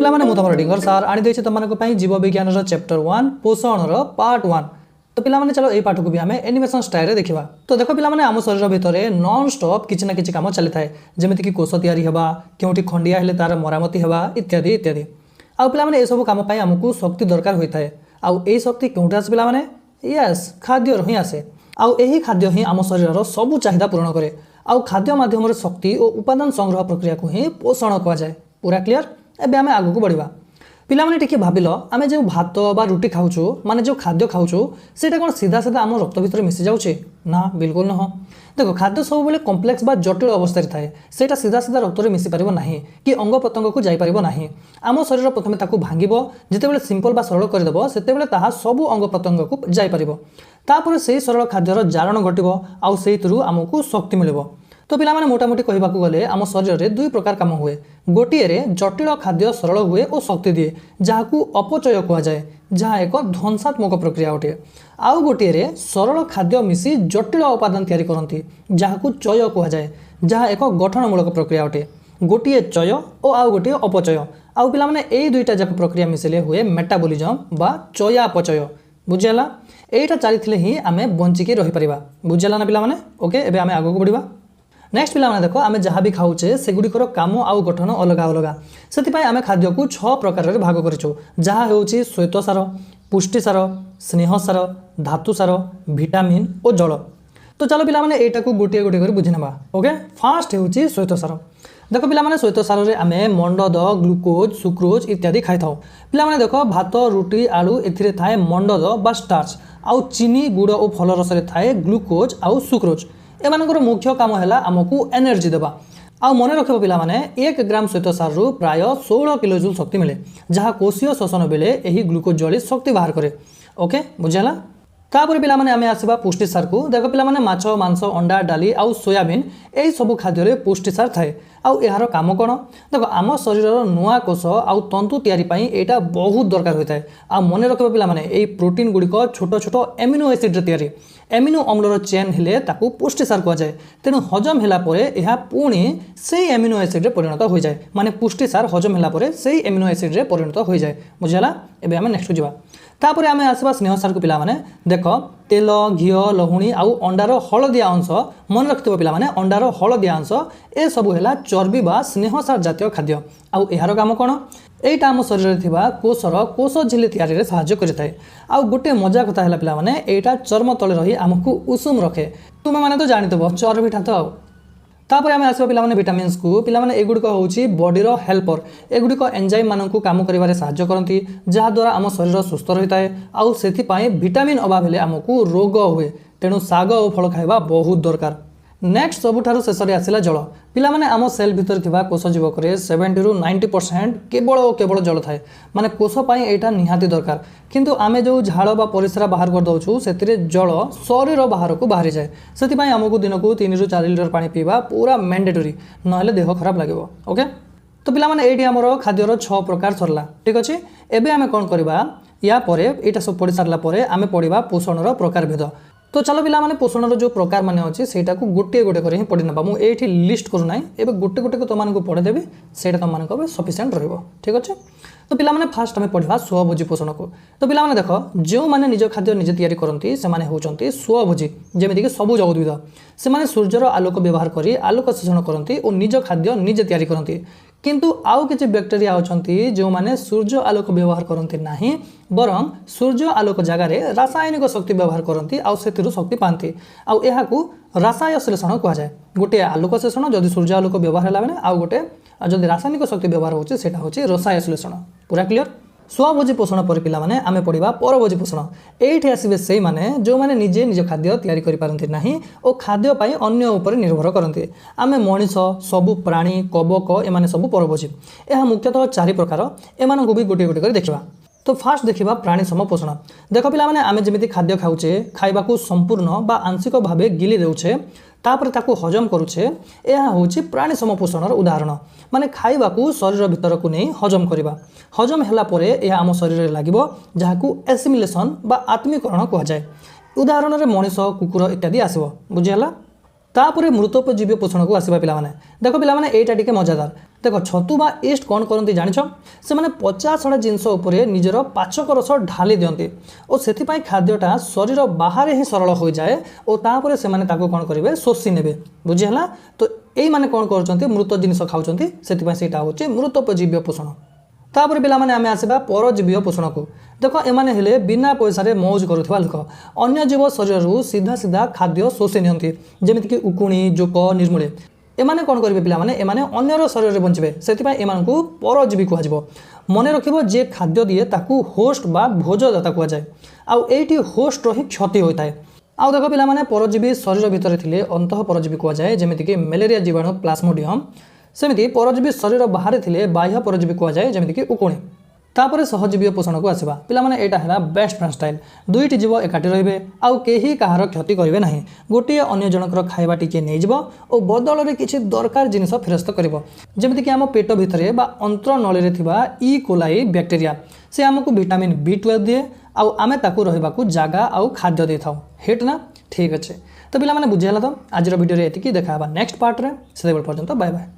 ପିଲାମାନେ ମୁଁ ତମର ଡିଙ୍ଗର ସାର୍ ଆଣି ଦେଇଛି ତମମାନଙ୍କ ପାଇଁ ଜୀବ ବିଜ୍ଞାନର ଚैप्टर 1 पोषणର पार्ट 1। तो पिलाମାନେ चलो एई पाठ को भी आमे एनिमेशन स्टाइल रे देखिबा। तो देखो पिलाମାନେ आम शरीर भितरे नॉन स्टॉप किछि ना किछि काम चली थाए, जेमिति कि कोष तयारी हेबा, केउठी खंडिया हेले तार मरामती हेबा इत्यादि इत्यादि। आ पिलाମାନେ ए सब काम पई हमकु शक्ति दरकार होई थाए। आ एई शक्ति केउठी आसे पिलाମାନେ? यस, खाद्य रही आसे। आ एही खाद्य ही आम शरीर सब चाहिदा पूर्ण करे। आ खाद्य माध्यम रे शक्ति और उपादान संग्रह प्रक्रिया को ही पोषण कहा जाए। पूरा क्लियर? एबे आमे आगु को बढ़िबा। पिला माने टिके भाबिलो आमे जो भात बा रुटी खाउछु माने जो खाद्य खाउछु सेटा कोन सीधा सीधा आम रक्त भितर मिसि जाउछे? ना, बिल्कुल न। देखो खाद्य सब बेले कॉम्प्लेक्स बा जटिल अवस्था रे थाए। सेटा सीधा सीधा रक्त रे मिसि परिबो नाही कि अंग प्रत्यंग को जाई परिबो नाही। आम शरीर प्रथमे ताकू भांगिबो, जेते बेले सिंपल बा सरल कर देबो सेते बेले ताहा सब अंग प्रत्यंग को जाई परिबो। तापर सेही सरल खाद्यर जारण घटिबो आउ सेहितरु आमकु शक्ति मिलिबो। तो पिला माने मोटामोटी कहबाकू गले आम शरीर रे दुई प्रकार काम हुए। गोटिए रे जटिल खाद्य सरल हुए और शक्ति दिए, जहाकू अपचय कहा जाए, जहाँ एक ध्वंसात्मक प्रक्रिया अटे। आउ गोटिए रे सरल खाद्य मिसी जटिल उपादान तैयारी करती, जहाकू चय कहा जाए, जहाँ एक गठनमूलक प्रक्रिया अटे। गोटिए चय और आउ गोटिए अपचय। आउ पिला माने एई दुईटा जाक प्रक्रिया मिसिले हुए मेटाबॉलिज्म बा चयापचय। बुझिला? एटा चलीथिले ही आमे बंचिकी रही परिबा। बुझिला ना पिला माने? ओके, एबे आमे आगो को बढ़िबा। नेक्स्ट पिला माने देखो आमे जहाँ भी खाऊचे सेगुड़िकर काम आउ गठन अलग अलग। से आमे खाद्य को 6 प्रकार रे भाग करिछु, जहाँ हेउची श्वेतसार, पुष्टिसार, स्नेहसार, धातुसार, विटामिन और जल। तो चलो पिला माने एटा को गोटे गोटे कर बुझि नबा। ओके, फास्ट हेउची श्वेतसार। देखो पिला माने श्वेतसार रे आमे मंडद, ग्लूकोज, सुक्रोज इत्यादि खाइ थाउ। पिला माने देखो भात, रुटी, आलू एथिरे थाए मंडद बा स्टार्च, आउ चीनी, गुड़ और फल रस रे थाए ग्लूकोज आउ सुक्रोज। एमानकर मुख्य काम है आमको एनर्जी देवा। आ मन रखिबो पिला माने 1 ग्राम श्वेतसार रु प्राय 16 किलोजूल शक्ति मिले, जहाँ कोशीय शोषण बेले एही ग्लूकोज जली शक्ति बाहर करे। ओके, बुझिला? तापर पिला माने आमे आसीबा पुष्टिसार को। देखो पिला माने माछ, मांस, अंडा, डाली आउ सोयाबीन एई सब खाद्य रे पुष्टिसार थाए। आउ एहार काम कोन? देखो आम शरीर नुआ कोष आउ तंतु तयारी पई एटा बहुत दरकार होइताय। आ मन रखिबो पिला माने एई प्रोटीन गुडी को छोट छोट एमिनो एसिड रे तयारी। एमिनो अम्लर चेन हेले ताकू पुष्टिसार कहा जाए। तेणु हजम होला परे एहा पुणी सेही एमिनो एसिड रे परिणत हो जाए। माने पुष्टिसार हजम होला परे सेही एमिनो एसिड रे परिणत हो जाए। बुझिला? एबे आमे नेक्स्ट जिबा। तापर आमे आसीबा स्नेहसार को पिला माने देखो तेल, घी, लहुणी आउ अंडार हलदिया अंश। मन रखिथिबो पिला माने अंडार हलदिया अंश ए सबु हेला चर्बी बा स्नेहसार जातीय खाद्य। आउ एहार काम कोन? एटा आम शरीर रे थिबा कोषर कोष झिल्ली तयारी रे सहाय्य करिथाय। आउ गोटे मजा कथा हैला पिला माने एटा चर्म तले रही आमको उषुम रखे। तुमे माने तो जानितबो चर्बीटा तो। आउ तापर आमे आसीबा पिला माने विटामिन्स को। पिला माने एगुडी को होउची बॉडी रो हेल्पर। एगुडी को एंजाइम माननकु काम करिवारे सहाय्य करंती, जहा द्वारा आम शरीर सुस्थ रहिताय। आउ सेथि पई विटामिन अभाव हेले आमको रोग हुए। तेणु साग और फल खाइबा बहुत दरकार। नेक्स्ट सबुठारु शेषरे आसिला जल। पिला माने आम सेल भितर थिबा कोष जीवक रे 70 रु 90% केवल जल थाए। माने कोष पई एटा निहाती दरकार। किंतु आमे जो झाड़ बा परिस्रा बाहर कर दउछु सेतिरे जल शरीर बाहर को बाहरी जाए। सेति पई हमकु दिनकु 3 रु 4 लिटर पानी पीबा पूरा मैंडेटरी, नहेले देह खराब लागिवो। ओके, तो पिला माने एटी हमरो खाद्यर 6 प्रकार सरला। ठीक अछि? एबे आमे कोन करबा? या परे एटा सब पढि सारला परे आमे पढिबा पोषणर प्रकार भेद। तो चलो पिला माने पोषणर जो प्रकार माने अछि सेटा को गोटे गोटे करे ही पढि नबा। मु एठी लिस्ट करू नाही, एबे गोटे गोटे को तो मानको पढे देबी, सेटा तो मानको बे सफिशिएंट रहइबो। ठीक अछि? तो पिला माने फास्ट हमें पढिबा स्वभोजी पोषण को। तो पिला माने देखो जो माने निज खाद्य निजे तयारी करंती से माने होचंती स्वभोजी। जेमिति कि सबुज उद्भिद से माने सूर्यर आलोक व्यवहार करी आलोक शोषण करंती और निज खाद्य निजे तयारी करंती। किंतु आउ किछि बैक्टेरिया अछंती जो माने सूर्य आलोक व्यवहार करंती नाही, बरं सूर्य आलोक जगह रे रासायनिक शक्ति व्यवहार करंती आउ सेतिरु शक्ति पांती। आउ एहाकू रासायन श्लेषण कहा जाए। गोटे आलोक श्लेषण जदि सूर्य आलोक व्यवहार होला माने, आउ गोटे जदि रासायनिक शक्ति व्यवहार होची सेटा होची रसायन श्लेषण। पूरा क्लियर? स्वभोजी पोषण पर पिला माने आमे पढिबा परभोजी पोषण। एठी आसीबे सेही माने जो माने निजे निज खाद्य तयारी करि पारंती नाही ओ खाद्य पई अन्य ऊपर निर्भर करंती। आमे मनीष, सबु प्राणी, कबक एमाने सबु परभोजी। एहा मुख्यतः 4 प्रकार। एमानकु भी गोटे गोटे कर देखिबा। तो फास्ट देखिबा प्राणी सम पोषण। देखो पिला माने आमे जेमिति खाद्य खाउचे, खाइबाकू संपूर्ण बा आंशिक भावे गिली देउछे, तापर ताकू हजम करूछे, एहा होची प्राणी सम पोषणर उदाहरण। माने खाइबाकू शरीर भीतर को नहीं हजम करिबा। हजम होला परे एहा आम शरीर रे लागिबो, जहाकू एसिमिलेशन बा आत्मीकरण कहा जाए। उदाहरण रे मनीष, कुकुर इत्यादि आसीबो। बुझिहला? तापर मृतोपजीवी पोषण को आसीबा पिला माने। देखो पिला माने एटा टिके मजादार। देख छतु बा ईस्ट कौन करती जान से मैंने 50 जिनस निजर पाचक रस ढाली दिखती और से खाद्यटा शरीर बाहर ही सरल हो जाए और तापर से कौन करेंगे शोषी ने बुझीला। तो यही मैंने कौन कर मृत जिनस खाऊँ से हूँ मृतोपजीव्य पोषण। तापर पे आम आसवा परजीवी पोषण को देख एमाने हेले बिना पैसा मौज करुवा लोक अन्य जीव शरीर सीधा सीधा खाद्य शोषी नियंती जमीक उकुणी जोक निर्मूले एमाने कौन करेंगे पिलामाने एमाने अन्यर शरीर बंचे से परजीवी कह मन रखिबो जे खाद्य दिए ताकू होस्ट बा भोजदाता कह जाए आउटी होस्ट ही क्षति होता है। आउ देख पिलामाने परजीवी शरीर भितर थिले अंतः परजीवी कह जाए जमीक मलेरिया जीवाणु प्लाज्मोडियम सेमती परजीवी शरीर बाहर थिले बाह्य परजीवी कह जाए जमीक उकुणी। तापर सहजीवी पोषण को आसवा पिलामाने एटा है बेस्ट फ्रेंड स्टाइल दुईटी जीव एकाठी रे आउ केही कहार क्षति करेंगे ना गोटे अन्य जनकर खाଇବା टिके नहीं जीव और बदल में किसी दरकार जिनिस फेरस्त कर जमीक आम पेट भितर बा अंतर नली ई कोलाई बैक्टेरिया से आमको विटामिन B12 दिए आमे ताकू रहिबाकू जगह आउ खाद्य दे था हिट ना ठीक अच्छे। तो पिलामाने बुझीगला तो आज वीडियो एतिकी देखा नेक्स्ट पार्ट रे से पर्यंत बाय बाय।